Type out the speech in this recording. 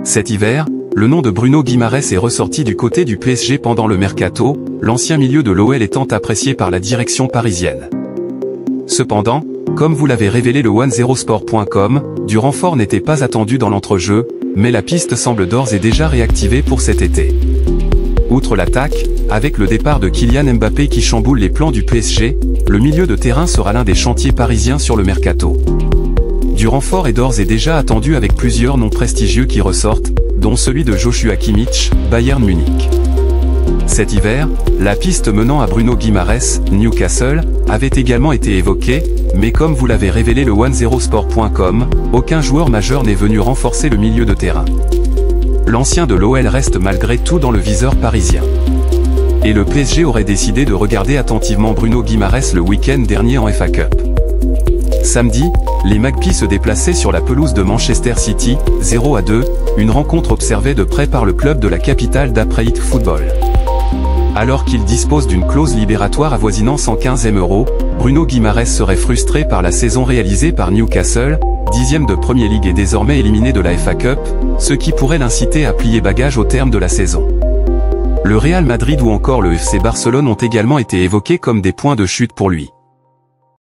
Cet hiver, le nom de Bruno Guimaraes est ressorti du côté du PSG pendant le mercato, l'ancien milieu de l'OL étant apprécié par la direction parisienne. Cependant, comme vous l'avez révélé le 10sport.com, du renfort n'était pas attendu dans l'entrejeu, mais la piste semble d'ores et déjà réactivée pour cet été. Outre l'attaque, avec le départ de Kylian Mbappé qui chamboule les plans du PSG, le milieu de terrain sera l'un des chantiers parisiens sur le mercato. Du renfort est d'ores et déjà attendu avec plusieurs noms prestigieux qui ressortent, dont celui de Joshua Kimmich, Bayern Munich. Cet hiver, la piste menant à Bruno Guimaraes, Newcastle, avait également été évoquée, mais comme vous l'avez révélé le 10sport.com, aucun joueur majeur n'est venu renforcer le milieu de terrain. L'ancien de l'OL reste malgré tout dans le viseur parisien. Et le PSG aurait décidé de regarder attentivement Bruno Guimaraes le week-end dernier en FA Cup. Samedi, les Magpies se déplaçaient sur la pelouse de Manchester City, 0-2, une rencontre observée de près par le club de la capitale d'après Hit Football. Alors qu'il dispose d'une clause libératoire avoisinant 115 000 €, Bruno Guimaraes serait frustré par la saison réalisée par Newcastle, 10e de Premier League et désormais éliminé de la FA Cup, ce qui pourrait l'inciter à plier bagage au terme de la saison. Le Real Madrid ou encore le FC Barcelone ont également été évoqués comme des points de chute pour lui.